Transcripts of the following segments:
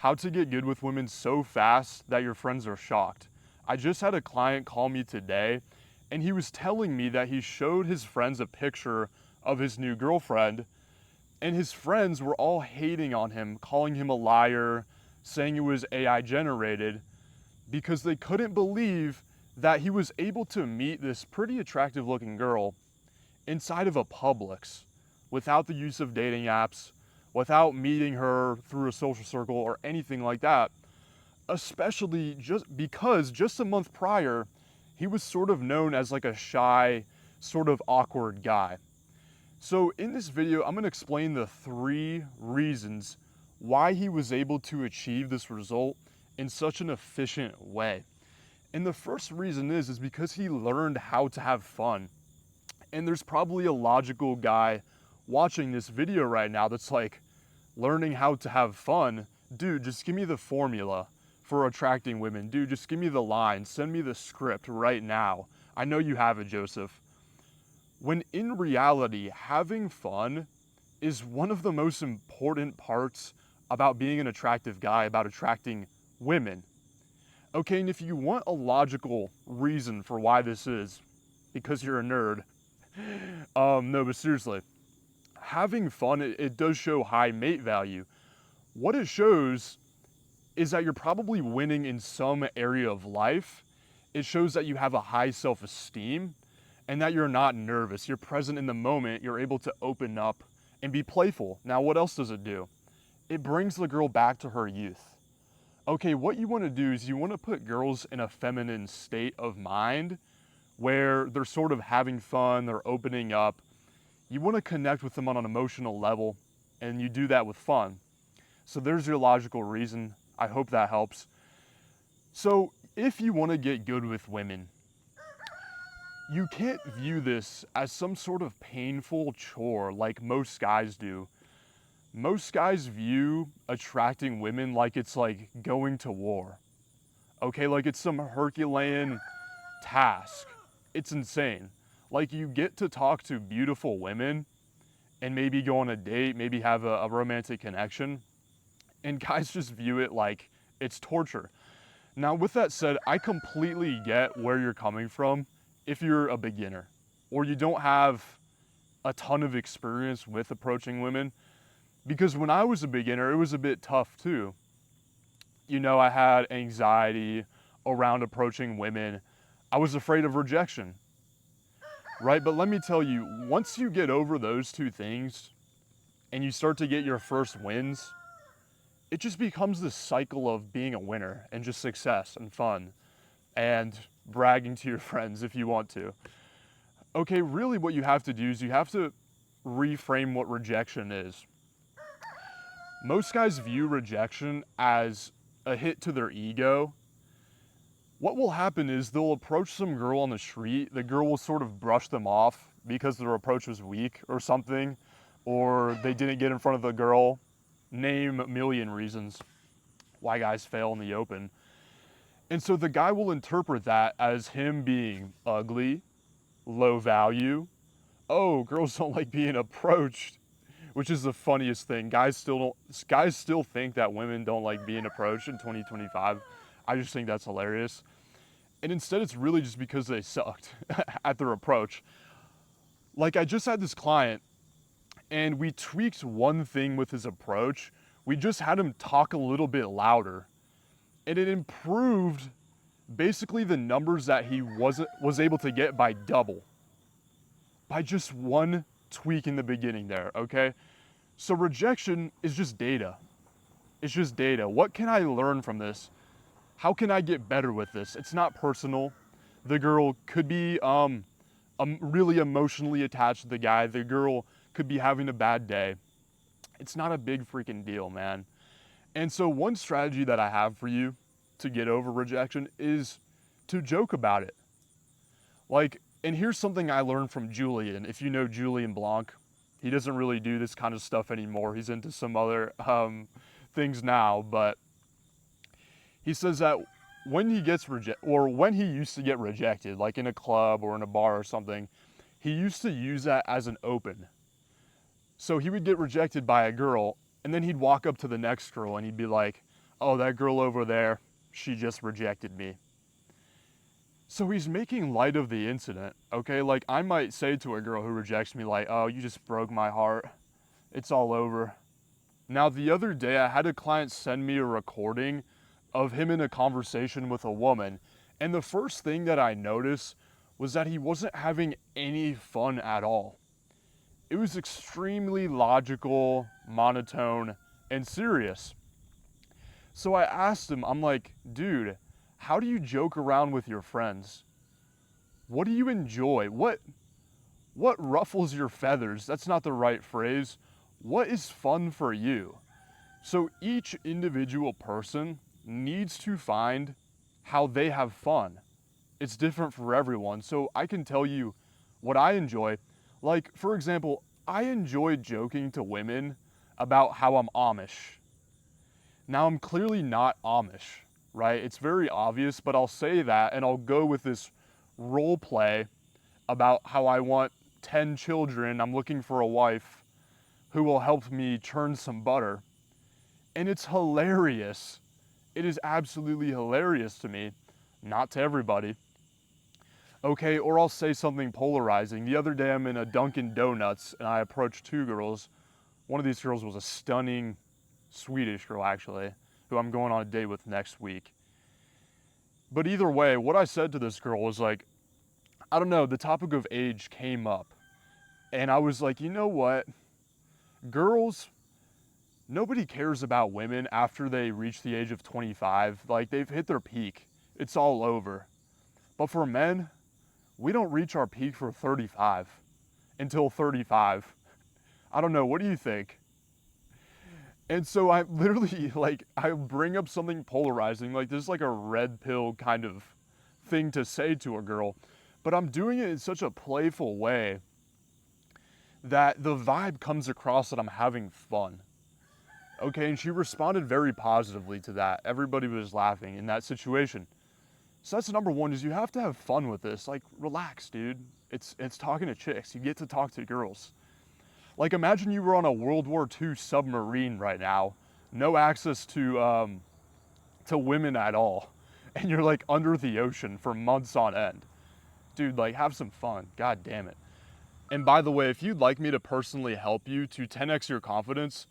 How to get good with women so fast that your friends are shocked. I just had a client call me today and he was telling me that he showed his friends a picture of his new girlfriend and his friends were all hating on him, calling him a liar, saying it was AI generated because they couldn't believe that he was able to meet this pretty attractive looking girl inside of a Publix without the use of dating apps, without meeting her through a social circle or anything like that, especially just because just a month prior, he was sort of known as like a shy, sort of awkward guy. So in this video, I'm gonna explain the 3 reasons why he was able to achieve this result in such an efficient way. And the first reason is because he learned how to have fun. And there's probably a logical guy watching this video right now that's like, learning how to have fun? Dude, just give me the formula for attracting women. Dude, just give me the line. Send me the script right now. I know you have it, Joseph. When in reality, having fun is one of the most important parts about being an attractive guy, about attracting women. Okay, and if you want a logical reason for why this is, because you're a nerd, no, but seriously, having fun, it does show high mate value. What it shows is that you're probably winning in some area of life. It shows that you have a high self-esteem and that you're not nervous. You're present in the moment. You're able to open up and be playful. Now, what else does it do? It brings the girl back to her youth. Okay, what you want to do is you want to put girls in a feminine state of mind where they're sort of having fun, they're opening up. You want to connect with them on an emotional level, and you do that with fun. So there's your logical reason. I hope that helps. So if you want to get good with women, you can't view this as some sort of painful chore like most guys do. Most guys view attracting women like it's like going to war. Okay, like it's some Herculean task. It's insane. Like you get to talk to beautiful women and maybe go on a date, maybe have a romantic connection. And guys just view it like it's torture. Now, with that said, I completely get where you're coming from if you're a beginner or you don't have a ton of experience with approaching women. Because when I was a beginner, it was a bit tough too. You know, I had anxiety around approaching women. I was afraid of rejection, right? But let me tell you, once you get over those 2 things and you start to get your first wins, it just becomes this cycle of being a winner and just success and fun and bragging to your friends if you want to. Okay, really what you have to do is you have to reframe what rejection is. Most guys view rejection as a hit to their ego. What will happen is they'll approach some girl on the street, the girl will sort of brush them off because their approach was weak or something, or they didn't get in front of the girl. Name a million reasons why guys fail in the open. And so the guy will interpret that as him being ugly, low value. Oh, girls don't like being approached, which is the funniest thing. Guys still think that women don't like being approached in 2025. I just think that's hilarious. And instead it's really just because they sucked at their approach. Like I just had this client and we tweaked one thing with his approach. We just had him talk a little bit louder and it improved basically the numbers that he was able to get by double. By just one tweak in the beginning there, okay? So rejection is just data. It's just data. What can I learn from this? How can I get better with this? It's not personal. The girl could be really emotionally attached to the guy. The girl could be having a bad day. It's not a big freaking deal, man. And so one strategy that I have for you to get over rejection is to joke about it. Like, and here's something I learned from Julian. If you know Julian Blanc, he doesn't really do this kind of stuff anymore. He's into some other things now, but he says that when he gets rejected, or when he used to get rejected, like in a club or in a bar or something, he used to use that as an open. So he would get rejected by a girl, and then he'd walk up to the next girl and he'd be like, oh, that girl over there, she just rejected me. So he's making light of the incident, okay? Like, I might say to a girl who rejects me, like, oh, you just broke my heart. It's all over. Now, the other day, I had a client send me a recording of him in a conversation with a woman. And the first thing that I noticed was that he wasn't having any fun at all. It was extremely logical, monotone, and serious. So I asked him, I'm like, dude, how do you joke around with your friends? What do you enjoy? What ruffles your feathers? That's not the right phrase. What is fun for you? So each individual person needs to find how they have fun. It's different for everyone. So I can tell you what I enjoy. Like, for example, I enjoy joking to women about how I'm Amish. Now, I'm clearly not Amish, right? It's very obvious, but I'll say that and I'll go with this role play about how I want 10 children. I'm looking for a wife who will help me churn some butter. And it's hilarious. It is absolutely hilarious to me, not to everybody. Okay, or I'll say something polarizing. The other day I'm in a Dunkin' Donuts and I approached two girls. One of these girls was a stunning Swedish girl, actually, who I'm going on a date with next week. But either way, what I said to this girl was like, I don't know, the topic of age came up. And I was like, you know what? Girls, nobody cares about women after they reach the age of 25. Like, they've hit their peak. It's all over. But for men, we don't reach our peak for 35 until 35. I don't know, what do you think? And so I literally, like, I bring up something polarizing, like this is like a red pill kind of thing to say to a girl, but I'm doing it in such a playful way that the vibe comes across that I'm having fun. Okay, and she responded very positively to that. Everybody was laughing in that situation. So that's number one, is you have to have fun with this. Like, relax, dude. It's talking to chicks. You get to talk to girls. Like, imagine you were on a World War II submarine right now, no access to women at all, and you're like under the ocean for months on end. Dude, like, have some fun. God damn it. And by the way, if you'd like me to personally help you to 10x your confidence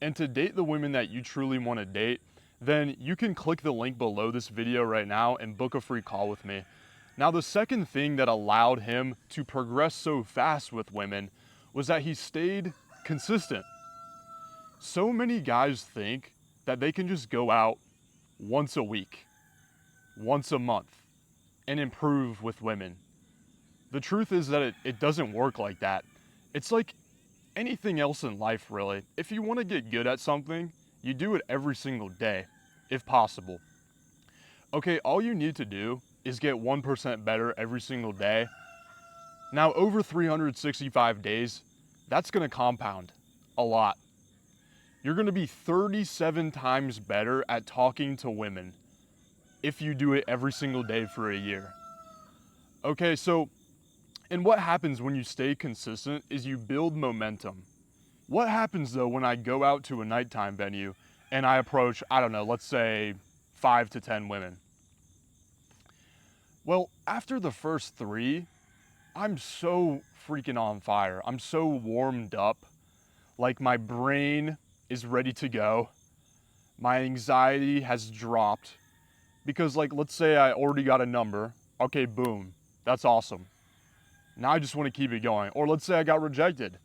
and to date the women that you truly want to date, then you can click the link below this video right now and book a free call with me. Now, the second thing that allowed him to progress so fast with women was that he stayed consistent. So many guys think that they can just go out once a week, once a month, and improve with women. The truth is that it doesn't work like that. It's like anything else in life, really. If you want to get good at something, you do it every single day, if possible. Okay, all you need to do is get 1% better every single day. Now, over 365 days, that's going to compound a lot. You're going to be 37 times better at talking to women if you do it every single day for a year. Okay, so, and what happens when you stay consistent is you build momentum. What happens though when I go out to a nighttime venue and I approach, I don't know, let's say 5 to 10 women? Well, after the first 3, I'm so freaking on fire. I'm so warmed up. Like, my brain is ready to go. My anxiety has dropped. Because, like, let's say I already got a number. Okay, boom. That's awesome. Now I just want to keep it going. Or let's say I got rejected.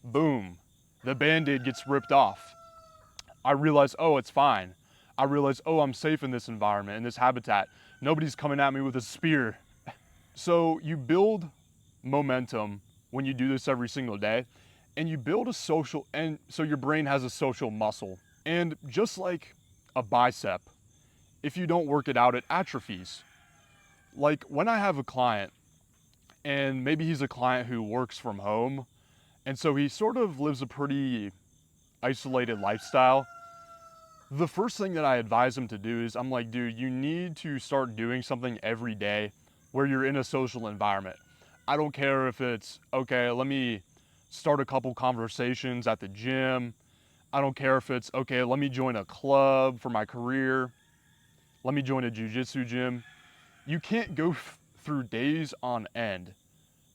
Boom. The Band-Aid gets ripped off. I realize, oh, it's fine. I realize, oh, I'm safe in this environment, in this habitat. Nobody's coming at me with a spear. So you build momentum when you do this every single day, and you build a social, and so your brain has a social muscle. And just like a bicep, if you don't work it out, it atrophies. Like, when I have a client, and maybe he's a client who works from home, and so he sort of lives a pretty isolated lifestyle, the first thing that I advise him to do is, I'm like, dude, you need to start doing something every day where you're in a social environment. I don't care if it's, okay, let me start a couple conversations at the gym. I don't care if it's, okay, let me join a club for my career. Let me join a jiu-jitsu gym. You can't go through days on end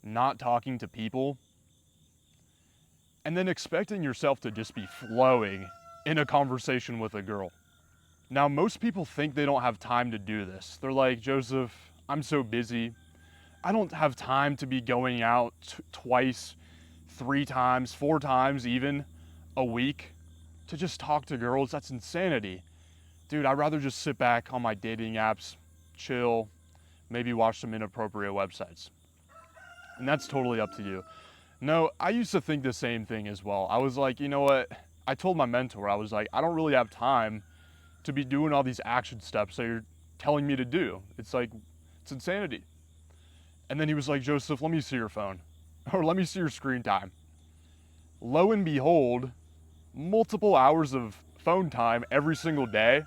not talking to people and then expecting yourself to just be flowing in a conversation with a girl. Now, most people think they don't have time to do this. They're like, Joseph, I'm so busy. I don't have time to be going out twice, 3 times, 4 times even a week to just talk to girls. That's insanity. Dude, I'd rather just sit back on my dating apps, chill, maybe watch some inappropriate websites. And that's totally up to you. No, I used to think the same thing as well. I was like, you know what? I told my mentor, I was like, I don't really have time to be doing all these action steps that you're telling me to do. It's like, it's insanity. And then he was like, Joseph, let me see your phone, or let me see your screen time. Lo and behold, multiple hours of phone time every single day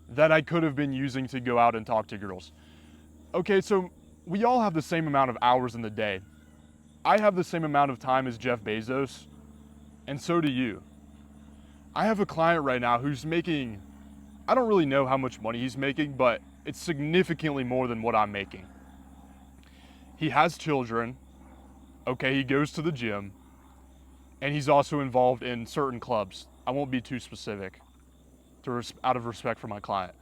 that I could have been using to go out and talk to girls. Okay, so we all have the same amount of hours in the day. I have the same amount of time as Jeff Bezos, and so do you. I have a client right now who's making, I don't really know how much money he's making, but it's significantly more than what I'm making. He has children, okay, he goes to the gym, and he's also involved in certain clubs. I won't be too specific, out of respect for my client.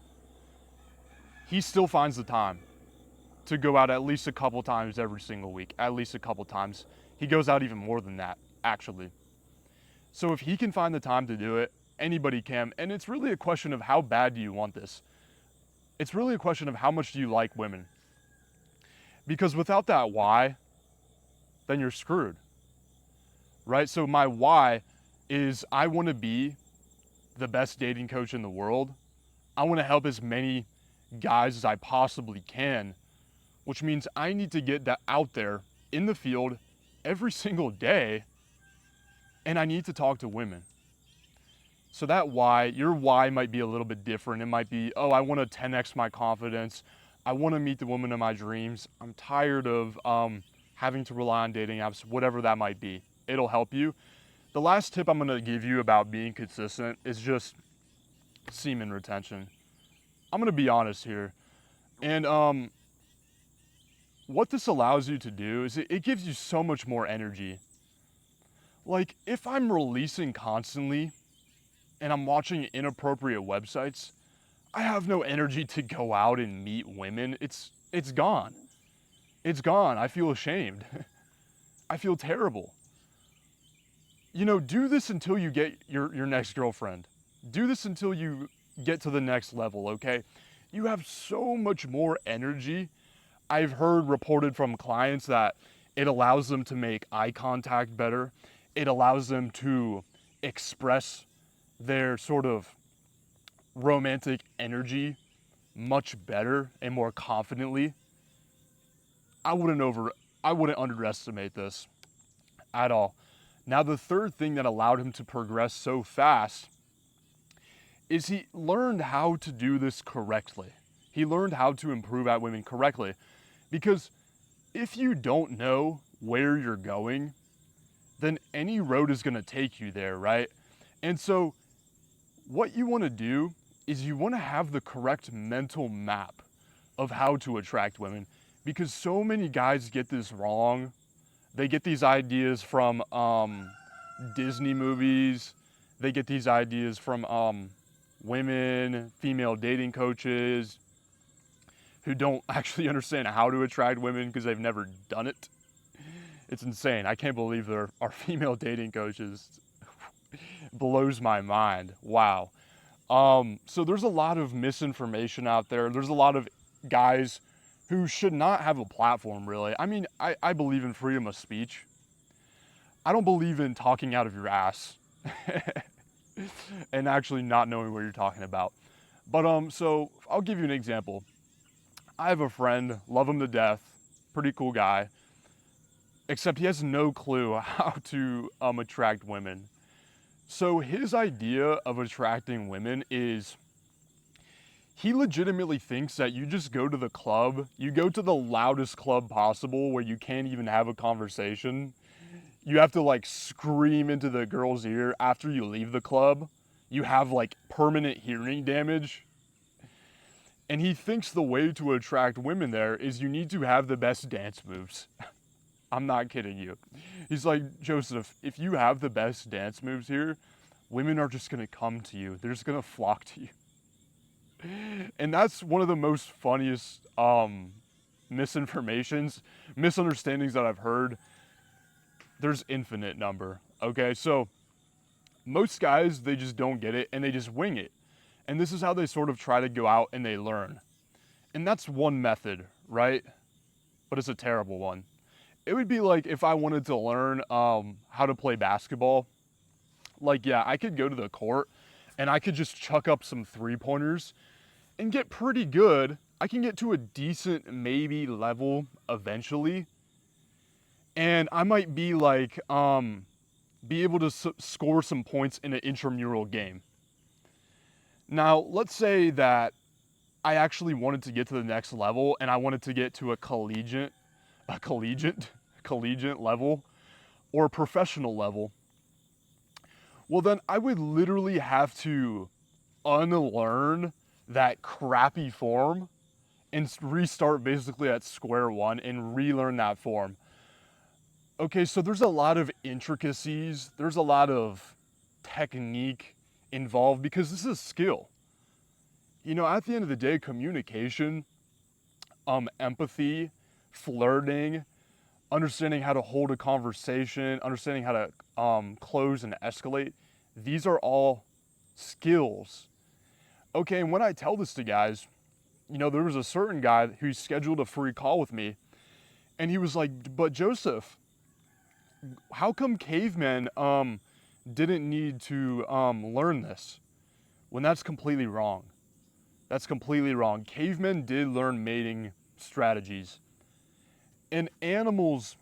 He still finds the time to go out at least a couple times every single week, at least a couple times. He goes out even more than that, actually. So if he can find the time to do it, anybody can. And it's really a question of how bad do you want this? It's really a question of how much do you like women? Because without that why, then you're screwed, right? So my why is I want to be the best dating coach in the world. I want to help as many guys as I possibly can, which means I need to get that out there in the field every single day, and I need to talk to women. So that why, your why might be a little bit different. It might be, oh, I want to 10x my confidence. I want to meet the woman of my dreams. I'm tired of having to rely on dating apps, whatever that might be. It'll help you. The last tip I'm going to give you about being consistent is just semen retention. I'm going to be honest here. And what this allows you to do is it gives you so much more energy. Like, if I'm releasing constantly and I'm watching inappropriate websites, I have no energy to go out and meet women. It's gone. It's gone. I feel ashamed. I feel terrible. You know, do this until you get your next girlfriend. Do this until you get to the next level, okay? You have so much more energy. I've heard reported from clients that it allows them to make eye contact better. It allows them to express their sort of romantic energy much better and more confidently. I wouldn't underestimate this at all. Now, the third thing that allowed him to progress so fast is he learned how to do this correctly. He learned how to improve at women correctly. Because if you don't know where you're going, then any road is going to take you there, right? And so what you want to do is you want to have the correct mental map of how to attract women, because so many guys get this wrong. They get these ideas from Disney movies. They get these ideas from women, female dating coaches who don't actually understand how to attract women because they've never done it. It's insane. I can't believe there are female dating coaches. Blows my mind. Wow. So there's a lot of misinformation out there. There's a lot of guys who should not have a platform, really. I mean, I believe in freedom of speech. I don't believe in talking out of your ass and actually not knowing what you're talking about. But so I'll give you an example. I have a friend, love him to death, pretty cool guy, except he has no clue how to attract women. So his idea of attracting women is he legitimately thinks that you just go to the club, you go to the loudest club possible where you can't even have a conversation. You have to like scream into the girl's ear after you leave the club. You have like permanent hearing damage. And he thinks the way to attract women there is you need to have the best dance moves. I'm not kidding you. He's like, Joseph, if you have the best dance moves here, women are just gonna come to you. They're just gonna flock to you. And that's one of the most funniest misunderstandings that I've heard. There's infinite number. Okay, so most guys, they just don't get it and they just wing it. And this is how they sort of try to go out and they learn. And that's one method, right? But it's a terrible one. It would be like if I wanted to learn how to play basketball. Like, yeah, I could go to the court and I could just chuck up some 3-pointers and get pretty good. I can get to a decent maybe level eventually. And I might be like, be able to score some points in an intramural game. Now, let's say that I actually wanted to get to the next level and I wanted to get to a collegiate level or a professional level. Well, then I would literally have to unlearn that crappy form and restart basically at square one and relearn that form. Okay, so there's a lot of intricacies, there's a lot of technique involved because this is a skill. You know, at the end of the day, communication, empathy, flirting, understanding how to hold a conversation, understanding how to close and escalate, these are all skills. Okay, and when I tell this to guys, you know, there was a certain guy who scheduled a free call with me, and he was like, but Joseph, how come cavemen didn't need to learn this? When that's completely wrong. That's completely wrong. Cavemen did learn mating strategies. And animals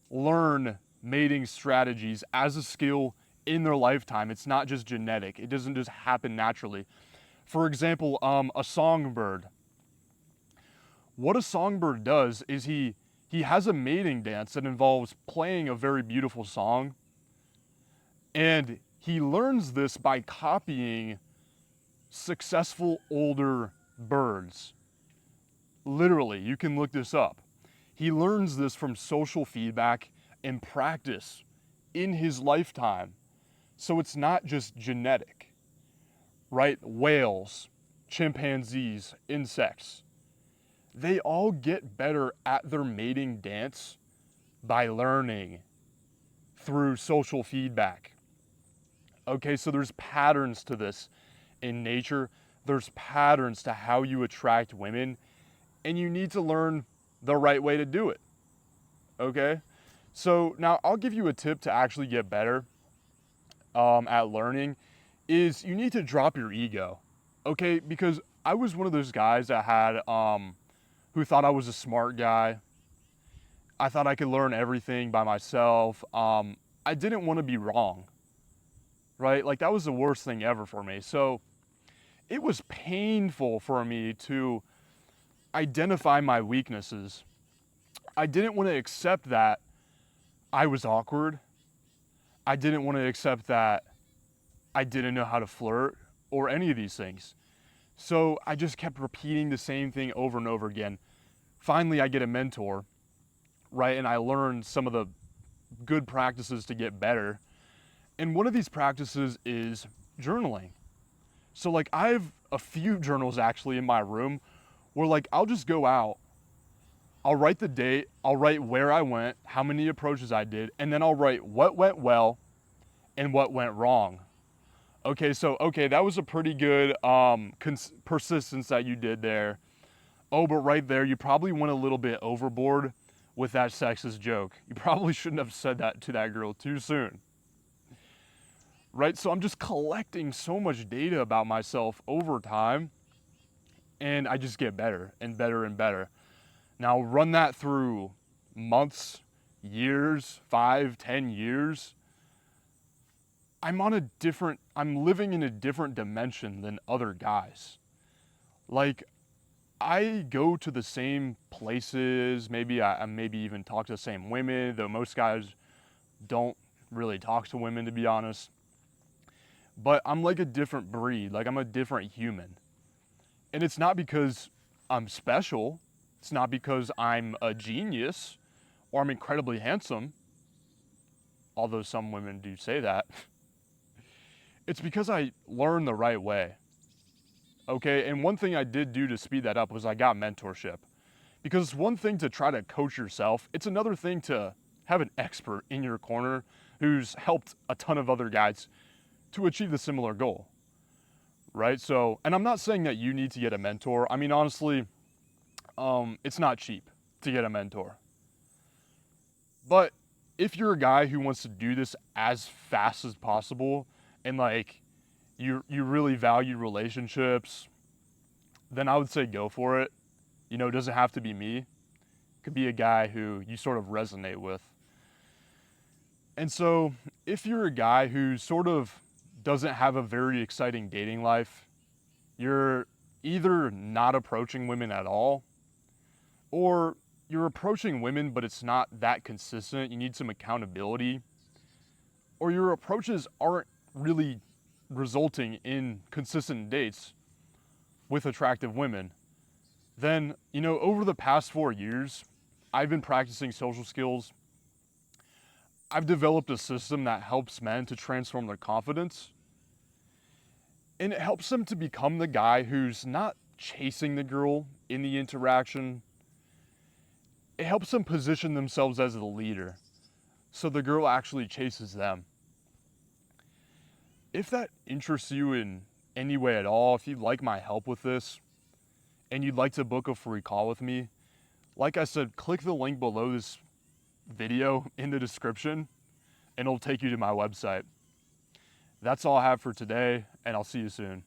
learn mating strategies as a skill in their lifetime. It's not just genetic. It doesn't just happen naturally. For example, a songbird. What a songbird does is he has a mating dance that involves playing a very beautiful song. And he learns this by copying successful older birds. Literally, you can look this up. He learns this from social feedback and practice in his lifetime. So it's not just genetic, right? Whales, chimpanzees, insects, they all get better at their mating dance by learning through social feedback. Okay, so there's patterns to this in nature. There's patterns to how you attract women, and you need to learn the right way to do it. Okay, so now I'll give you a tip to actually get better at learning is you need to drop your ego. Okay, because I was one of those guys that had who thought I was a smart guy. I thought I could learn everything by myself. I didn't want to be wrong, right? Like that was the worst thing ever for me. So it was painful for me to identify my weaknesses. I didn't want to accept that I was awkward. I didn't want to accept that I didn't know how to flirt or any of these things. So I just kept repeating the same thing over and over again. Finally, I get a mentor, right? And I learned some of the good practices to get better. And one of these practices is journaling. So like I have a few journals actually in my room where like I'll just go out, I'll write the date, I'll write where I went, how many approaches I did, and then I'll write what went well and what went wrong. Okay, so, that was a pretty good persistence that you did there. Oh, but right there, you probably went a little bit overboard with that sexist joke. You probably shouldn't have said that to that girl too soon. Right, so I'm just collecting so much data about myself over time, and I just get better and better and better. Now run that through months, years, 5, 10 years. I'm living in a different dimension than other guys. Like, I go to the same places, maybe I maybe even talk to the same women, though most guys don't really talk to women, to be honest. But I'm like a different breed, like I'm a different human. And it's not because I'm special, it's not because I'm a genius or I'm incredibly handsome, although some women do say that. It's because I learned the right way. Okay, and one thing I did do to speed that up was I got mentorship. Because it's one thing to try to coach yourself, it's another thing to have an expert in your corner who's helped a ton of other guys to achieve the similar goal, right? So, and I'm not saying that you need to get a mentor. I mean, honestly, it's not cheap to get a mentor. But if you're a guy who wants to do this as fast as possible and like you really value relationships, then I would say go for it. You know, it doesn't have to be me. It could be a guy who you sort of resonate with. And so, if you're a guy who sort of doesn't have a very exciting dating life, you're either not approaching women at all, or you're approaching women but it's not that consistent, you need some accountability, or your approaches aren't really resulting in consistent dates with attractive women, then, you know, over the past 4 years, I've been practicing social skills. I've developed a system that helps men to transform their confidence. And it helps them to become the guy who's not chasing the girl in the interaction. It helps them position themselves as the leader so the girl actually chases them. If that interests you in any way at all, if you'd like my help with this, and you'd like to book a free call with me, like I said, click the link below this video in the description and it'll take you to my website. That's all I have for today, and I'll see you soon.